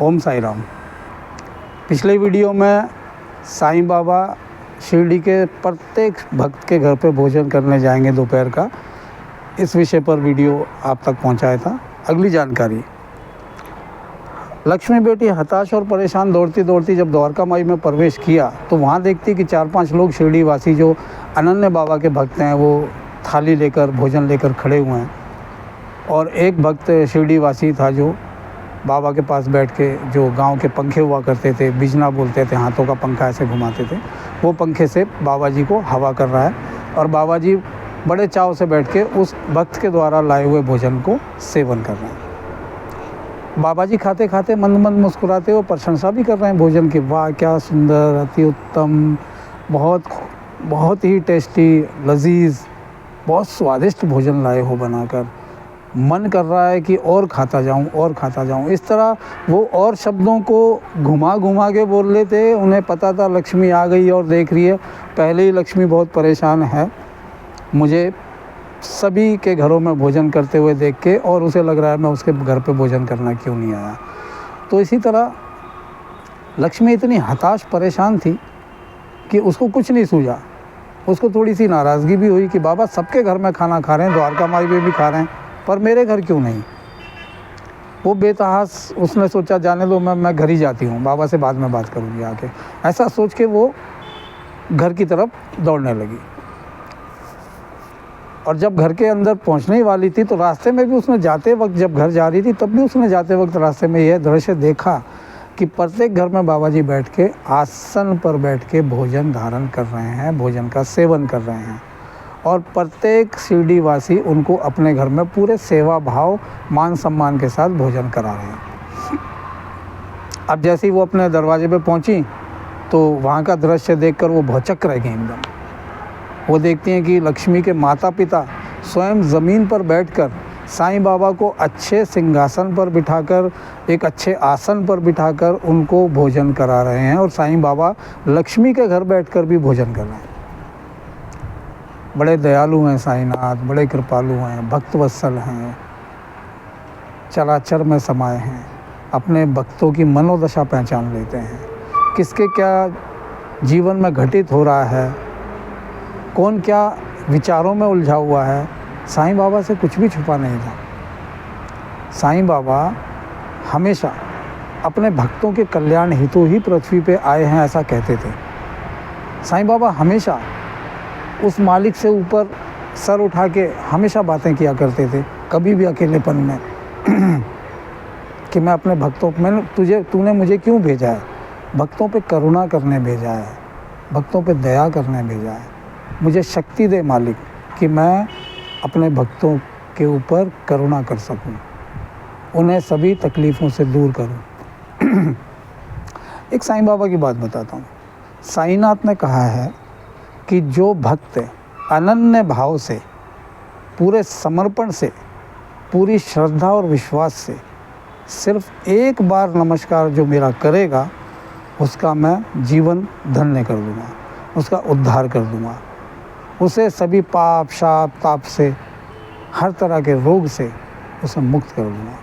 ओम साई राम। पिछले वीडियो में साईं बाबा शिरडी के प्रत्येक भक्त के घर पे भोजन करने जाएंगे दोपहर का, इस विषय पर वीडियो आप तक पहुंचाया था। अगली जानकारी, लक्ष्मी बेटी हताश और परेशान दौड़ती दौड़ती जब द्वारका माई में प्रवेश किया तो वहाँ देखती कि 4-5 लोग शिरडी वासी जो अनन्य बाबा के भक्त हैं वो थाली लेकर भोजन लेकर खड़े हुए हैं, और एक भक्त शिरडी वासी था जो बाबा के पास बैठ के, जो गांव के पंखे हुआ करते थे, बिजना बोलते थे, हाथों का पंखा ऐसे घुमाते थे, वो पंखे से बाबा जी को हवा कर रहा है और बाबा जी बड़े चाव से बैठ के उस भक्त के द्वारा लाए हुए भोजन को सेवन कर रहे हैं। बाबा जी खाते खाते मंद मंद मुस्कुराते हुए प्रशंसा भी कर रहे हैं भोजन की। वाह क्या सुंदर, अति उत्तम, बहुत ही टेस्टी, लजीज, बहुत स्वादिष्ट भोजन लाए हो बनाकर। मन कर रहा है कि और खाता जाऊं। इस तरह वो और शब्दों को घुमा घुमा के बोल रहे थे। उन्हें पता था लक्ष्मी आ गई और देख रही है। पहले ही लक्ष्मी बहुत परेशान है मुझे सभी के घरों में भोजन करते हुए देख के, और उसे लग रहा है मैं उसके घर पे भोजन करना क्यों नहीं आया। तो इसी तरह लक्ष्मी इतनी हताश परेशान थी कि उसको कुछ नहीं सूझा। उसको थोड़ी सी नाराज़गी भी हुई कि बाबा सबके घर में खाना खा रहे हैं, द्वारका माई में भी खा रहे हैं, पर मेरे घर क्यों नहीं। वो बेतहास, उसने सोचा जाने दो, मैं घर ही जाती हूँ, बाबा से बाद में बात करूँगी आके। ऐसा सोच के वो घर की तरफ दौड़ने लगी, और जब घर के अंदर पहुँचने ही वाली थी तो रास्ते में भी उसने जाते वक्त, जब घर जा रही थी तब भी उसने जाते वक्त रास्ते में यह दृश्य देखा कि प्रत्येक घर में बाबा जी बैठ के आसन पर बैठ के भोजन धारण कर रहे हैं, भोजन का सेवन कर रहे हैं, और प्रत्येक शिरडी वासी उनको अपने घर में पूरे सेवा भाव, मान सम्मान के साथ भोजन करा रहे हैं। अब जैसे ही वो अपने दरवाजे पे पहुंची तो वहाँ का दृश्य देखकर वो भौचक्क रह गई एकदम। वो देखती हैं कि लक्ष्मी के माता पिता स्वयं ज़मीन पर बैठकर साईं बाबा को अच्छे सिंहासन पर बिठाकर, एक अच्छे आसन पर बिठाकर उनको भोजन करा रहे हैं, और साईं बाबा लक्ष्मी के घर बैठकर भी भोजन कर रहे हैं। बड़े दयालु हैं साईनाथ, बड़े कृपालु हैं, भक्तवत्सल हैं, चराचर में समाये हैं, अपने भक्तों की मनोदशा पहचान लेते हैं, किसके क्या जीवन में घटित हो रहा है, कौन क्या विचारों में उलझा हुआ है। साईं बाबा से कुछ भी छुपा नहीं था। साईं बाबा हमेशा अपने भक्तों के कल्याण हेतु ही पृथ्वी पे आए हैं, ऐसा कहते थे। साईं बाबा हमेशा उस मालिक से ऊपर सर उठा के हमेशा बातें किया करते थे, कभी भी अकेलेपन में कि मैं अपने भक्तों, तूने मुझे क्यों भेजा है, भक्तों पे करुणा करने भेजा है, भक्तों पे दया करने भेजा है। मुझे शक्ति दे मालिक कि मैं अपने भक्तों के ऊपर करुणा कर सकूं, उन्हें सभी तकलीफ़ों से दूर करूं। एक साईं बाबा की बात बताता हूँ। साईनाथ ने कहा है कि जो भक्त अनन्य भाव से, पूरे समर्पण से, पूरी श्रद्धा और विश्वास से सिर्फ एक बार नमस्कार जो मेरा करेगा, उसका मैं जीवन धन्य कर दूँगा, उसका उद्धार कर दूँगा, उसे सभी पाप शाप ताप से, हर तरह के रोग से उसे मुक्त कर दूँगा।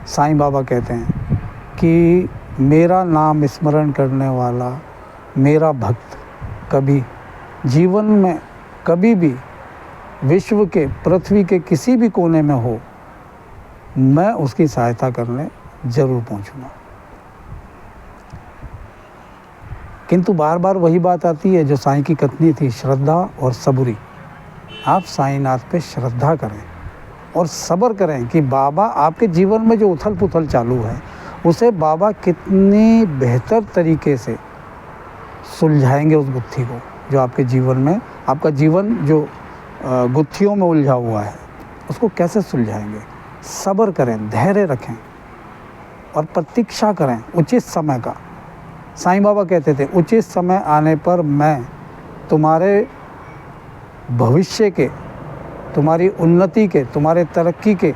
साईं बाबा कहते हैं कि मेरा नाम स्मरण करने वाला मेरा भक्त कभी जीवन में, कभी भी विश्व के, पृथ्वी के किसी भी कोने में हो, मैं उसकी सहायता करने ज़रूर पहुंचूंगा। किंतु बार बार वही बात आती है जो साईं की कथनी थी, श्रद्धा और सबूरी। आप साईनाथ पे श्रद्धा करें और सब्र करें कि बाबा आपके जीवन में जो उथल पुथल चालू है उसे बाबा कितनी बेहतर तरीके से सुलझाएंगे। उस गुत्थी को जो आपके जीवन में, आपका जीवन जो गुत्थियों में उलझा हुआ है, उसको कैसे सुलझाएंगे। सब्र करें, धैर्य रखें और प्रतीक्षा करें उचित समय का। साईं बाबा कहते थे उचित समय आने पर मैं तुम्हारे भविष्य के, तुम्हारी उन्नति के, तुम्हारे तरक्की के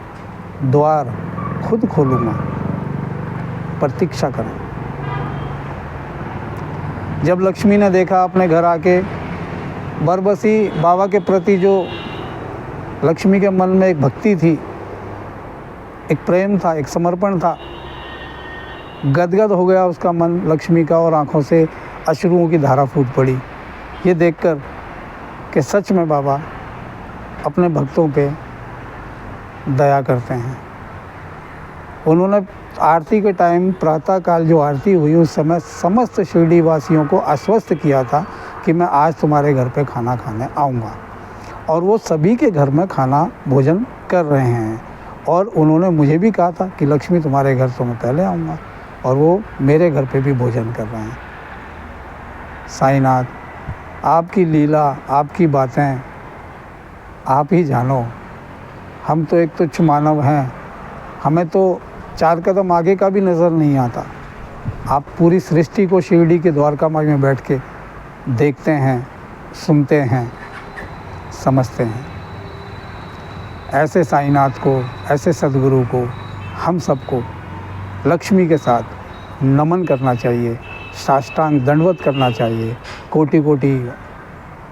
द्वार खुद खोलूँगा। प्रतीक्षा करें। जब लक्ष्मी ने देखा अपने घर आके, बरबसी बाबा के प्रति जो लक्ष्मी के मन में एक भक्ति थी, एक प्रेम था, एक समर्पण था, गदगद हो गया उसका मन लक्ष्मी का और आँखों से अश्रुओं की धारा फूट पड़ी। ये देखकर कि सच में बाबा अपने भक्तों पे दया करते हैं। उन्होंने आरती के टाइम प्रातःकाल जो आरती हुई उस समय समस्त शिरडी वासियों को आश्वस्त किया था कि मैं आज तुम्हारे घर पे खाना खाने आऊँगा, और वो सभी के घर में खाना भोजन कर रहे हैं। और उन्होंने मुझे भी कहा था कि लक्ष्मी तुम्हारे घर तो मैं पहले आऊँगा, और वो मेरे घर पे भी भोजन कर रहे हैं। साईनाथ, आपकी लीला, आपकी बातें आप ही जानो। हम तो एक तुच्छ मानव हैं, हमें तो 4 कदम आगे का भी नज़र नहीं आता। आप पूरी सृष्टि को शिरडी के द्वारका माई में बैठ के देखते हैं, सुनते हैं, समझते हैं। ऐसे साईनाथ को, ऐसे सद्गुरु को हम सबको लक्ष्मी के साथ नमन करना चाहिए, साष्टांग दंडवत करना चाहिए, कोटि कोटि